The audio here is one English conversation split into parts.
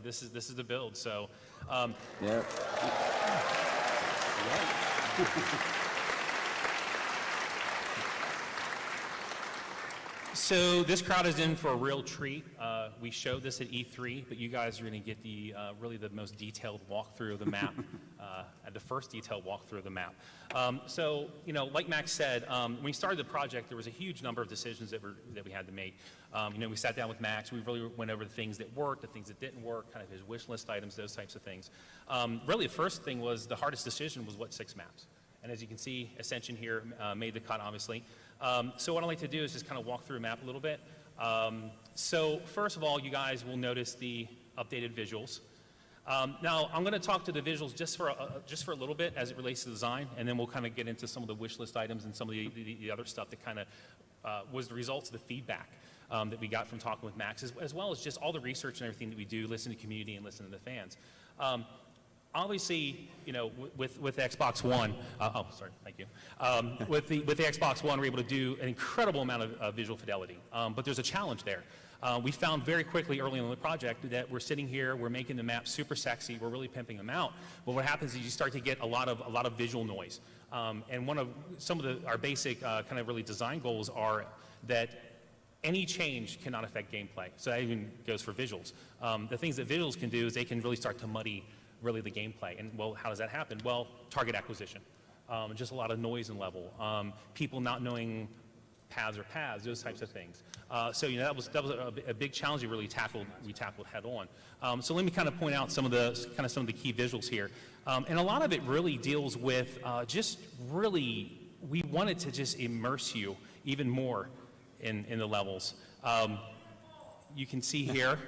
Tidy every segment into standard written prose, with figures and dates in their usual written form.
This is the build. So, Yeah. so this crowd is in for a real treat. We showed this at E3, but you guys are going to get the really the most detailed walkthrough of the map, the first detailed walkthrough of the map. So, you know, like Max said, when we started the project, there was a huge number of decisions that we had to make. You know, we sat down with Max. We really went over the things that worked, the things that didn't work, kind of his wish list items, those types of things. Really, the first thing was the hardest decision was what 6 maps. And as you can see, Ascension here made the cut, obviously. So what I'd like to do is just kind of walk through a map a little bit. So first of all, you guys will notice the updated visuals. Now, I'm going to talk to the visuals just for a little bit as it relates to design, and then we'll kind of get into some of the wish list items and some of the other stuff that kind of was the results of the feedback that we got from talking with Max, as well as just all the research and everything that we do, listen to the community and listen to the fans. Obviously, you know, with the Xbox One, oh, sorry, thank you. With the Xbox One, we're able to do an incredible amount of visual fidelity, but there's a challenge there. We found very quickly early on in the project that we're sitting here, we're making the map super sexy, we're really pimping them out, but what happens is you start to get a lot of visual noise. And some of our basic kind of really design goals are that any change cannot affect gameplay. So that even goes for visuals. The things that visuals can do is they can really start to muddy really the gameplay. And well, how does that happen? Well, target acquisition. Just a lot of noise and level. People not knowing paths, those types of things. So you know that was a big challenge we really tackled head on. So let me kind of point out some of the key visuals here. And a lot of it really deals with we wanted to just immerse you even more in the levels. You can see here.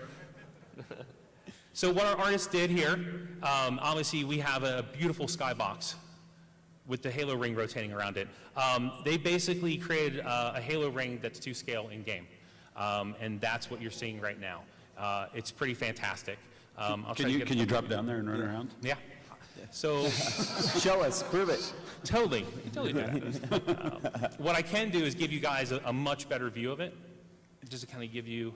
So what our artists did here, obviously we have a beautiful skybox with the halo ring rotating around it. They basically created a halo ring that's to scale in game. And that's what you're seeing right now. It's pretty fantastic. Can you drop down there and run around? Yeah. So Show us, prove it. Totally do that. What I can do is give you guys a much better view of it, just to kind of give you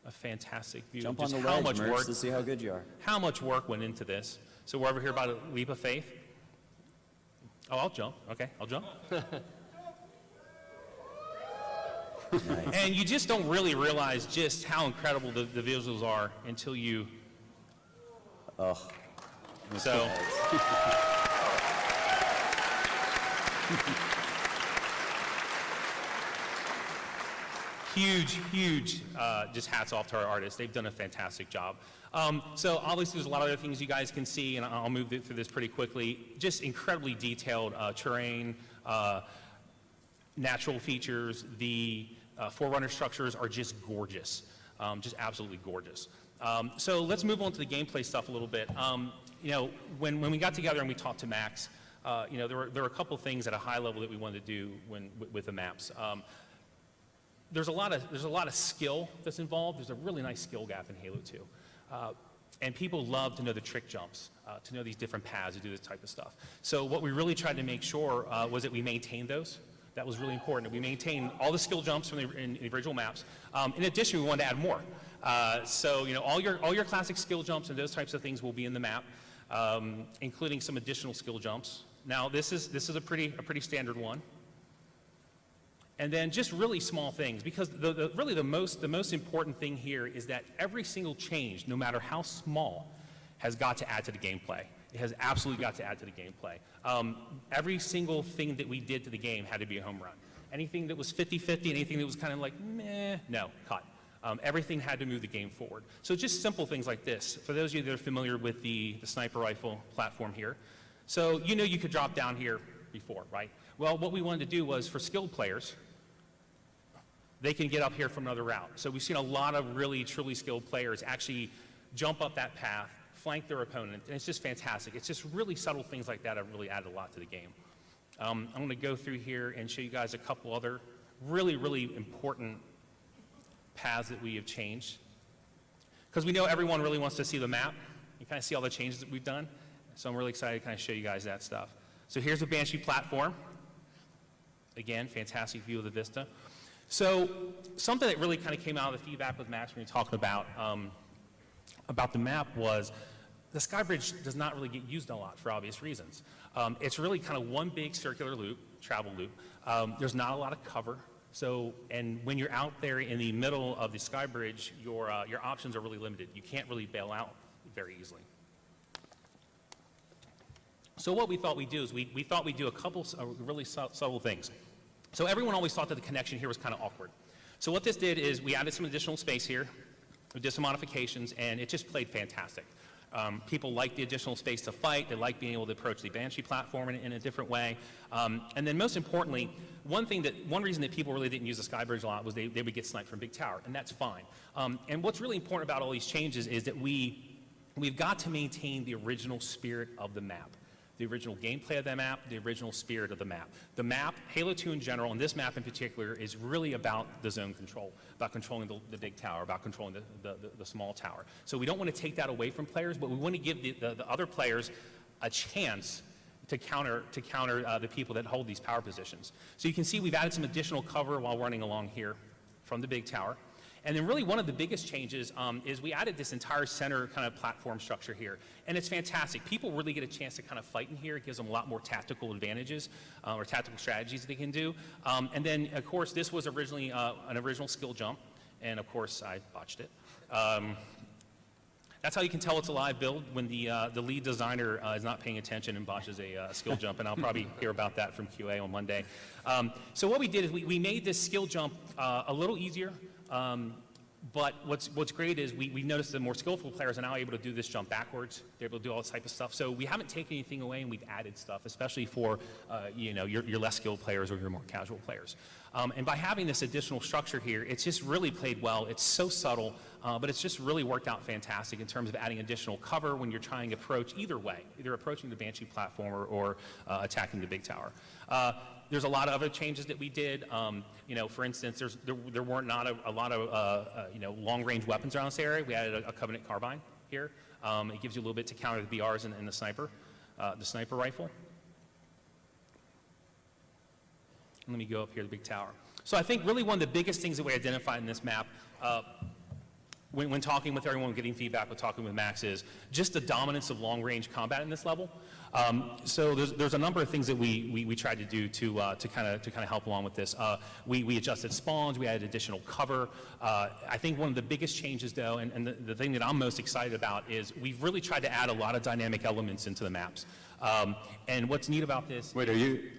a fantastic view Jump of on just the how ledge, much Mertz, work to see how good you are. How much work went into this. So we're over here about a leap of faith. Oh, I'll jump. Okay, I'll jump. Nice. And you just don't really realize just how incredible the visuals are until you. Oh. So. Huge, just hats off to our artists. They've done a fantastic job. So obviously there's a lot of other things you guys can see, and I'll move through this pretty quickly. Just incredibly detailed terrain, natural features. The Forerunner structures are just gorgeous, just absolutely gorgeous. So let's move on to the gameplay stuff a little bit. You know, when we got together and we talked to Max, you know, there were a couple things at a high level that we wanted to do with the maps. There's a lot of skill that's involved. There's a really nice skill gap in Halo 2. And people love to know the trick jumps, to know these different paths, to do this type of stuff. So what we really tried to make sure was that we maintained those. That was really important, that we maintain all the skill jumps from in the original maps. In addition, we wanted to add more. So you know, all your classic skill jumps and those types of things will be in the map, including some additional skill jumps. Now this is a pretty standard one. And then just really small things, because really the most important thing here is that every single change, no matter how small, has got to add to the gameplay. It has absolutely got to add to the gameplay. Every single thing that we did to the game had to be a home run. Anything that was 50-50, anything that was kind of like, meh, no, cut. Everything had to move the game forward. So just simple things like this. For those of you that are familiar with the sniper rifle platform here, so you know you could drop down here before, right? Well, what we wanted to do was for skilled players, they can get up here from another route. So we've seen a lot of really, truly skilled players actually jump up that path, flank their opponent, and it's just fantastic. It's just really subtle things like that have really added a lot to the game. I'm going to go through here and show you guys a couple other really, really important paths that we have changed. Because we know everyone really wants to see the map. You kind of see all the changes that we've done. So I'm really excited to kind of show you guys that stuff. So here's the Banshee platform. Again, fantastic view of the vista. So something that really kind of came out of the feedback with Max when we were talking about about the map was the sky bridge does not really get used a lot for obvious reasons. It's really kind of one big circular loop, travel loop. There's not a lot of cover. So, and when you're out there in the middle of the sky bridge, your options are really limited. You can't really bail out very easily. So what we thought we'd do is we thought we'd do a couple really subtle things. So everyone always thought that the connection here was kind of awkward. So what this did is we added some additional space here, we did some modifications, and it just played fantastic. People like the additional space to fight. They like being able to approach the Banshee platform in a different way. And then most importantly, one reason that people really didn't use the sky bridge a lot was they would get sniped from Big Tower, and that's fine. And what's really important about all these changes is that we've got to maintain the original spirit of the map. The original gameplay of the map, the original spirit of the map. The map, Halo 2 in general, and this map in particular, is really about the zone control, about controlling the big tower, about controlling the small tower. So we don't want to take that away from players, but we want to give the other players a chance to counter the people that hold these power positions. So you can see we've added some additional cover while running along here from the big tower. And then really one of the biggest changes is we added this entire center kind of platform structure here. And it's fantastic. People really get a chance to kind of fight in here. It gives them a lot more tactical advantages or tactical strategies that they can do. And then, of course, this was originally an original skill jump. And, of course, I botched it. That's how you can tell it's a live build, when the lead designer is not paying attention and botches a skill jump, and I'll probably hear about that from QA on Monday. So what we did is we made this skill jump a little easier, but what's great is we noticed that more skillful players are now able to do this jump backwards. They're able to do all this type of stuff. So we haven't taken anything away, and we've added stuff, especially for your less skilled players or your more casual players. And by having this additional structure here, it's just really played well. It's so subtle, but it's just really worked out fantastic in terms of adding additional cover when you're trying to approach either way, either approaching the Banshee platform or attacking the big tower. There's a lot of other changes that we did. For instance, there weren't not a lot of long-range weapons around this area. We added a Covenant carbine here. It gives you a little bit to counter the BRs and the sniper rifle. Let me go up here to the big tower. So I think really one of the biggest things that we identified in this map, when talking with everyone, getting feedback, with talking with Max, is just the dominance of long-range combat in this level. So there's a number of things that we tried to do to kind of help along with this. We adjusted spawns, we added additional cover. I think one of the biggest changes, though, and the thing that I'm most excited about, is we've really tried to add a lot of dynamic elements into the maps. And what's neat about this? Wait,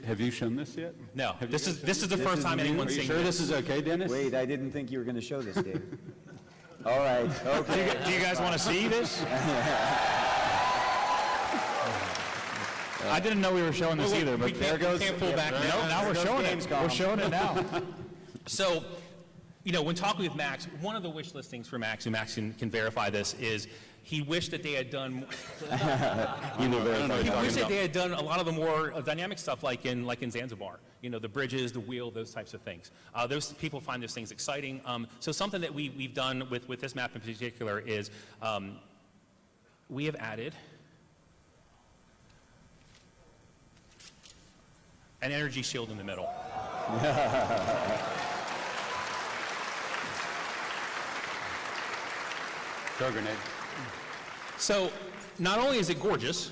have you shown this yet? No. This is the first time anyone's seen Are you sure this is okay, Dennis? Wait, I didn't think you were going to show this, David. All right, okay. Do you guys want to see this? I didn't know we were showing this either, but there goes. We can't pull back now. No, now we're showing it. We're showing it now. So, when talking with Max, one of the wish listings for Max, and Max can verify this, is he wished that they had done. He wished that they had done a lot of the more dynamic stuff, like in Zanzibar. The bridges, the wheel, those types of things. Those people find those things exciting. So something that we've done with this map in particular is we have added an energy shield in the middle. Throw a grenade. So not only is it gorgeous,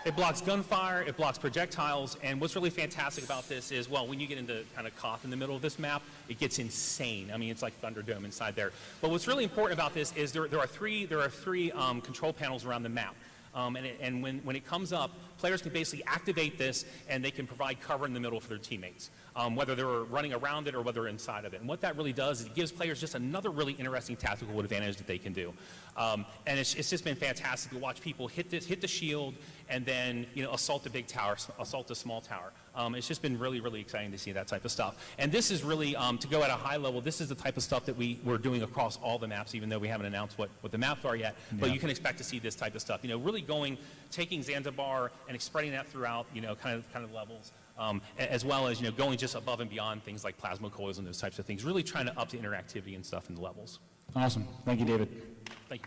it blocks gunfire, it blocks projectiles, and what's really fantastic about this is, well, when you get into kind of Koth in the middle of this map, it gets insane. I mean, it's like Thunderdome inside there. But what's really important about this is there are three control panels around the map. And when it comes up, players can basically activate this, and they can provide cover in the middle for their teammates, whether they're running around it or whether they're inside of it. And what that really does is it gives players just another really interesting tactical advantage that they can do. And it's just been fantastic to watch people hit the shield and then assault the big tower, assault the small tower. It's just been really, really exciting to see that type of stuff. And this is really, to go at a high level, this is the type of stuff that we're doing across all the maps, even though we haven't announced what the maps are yet. But you can expect to see this type of stuff. Really taking Zanzibar and spreading that throughout, kind of levels, as well as, going just above and beyond things like plasma coils and those types of things. Really trying to up the interactivity and stuff in the levels. Awesome. Thank you, David. Thank you.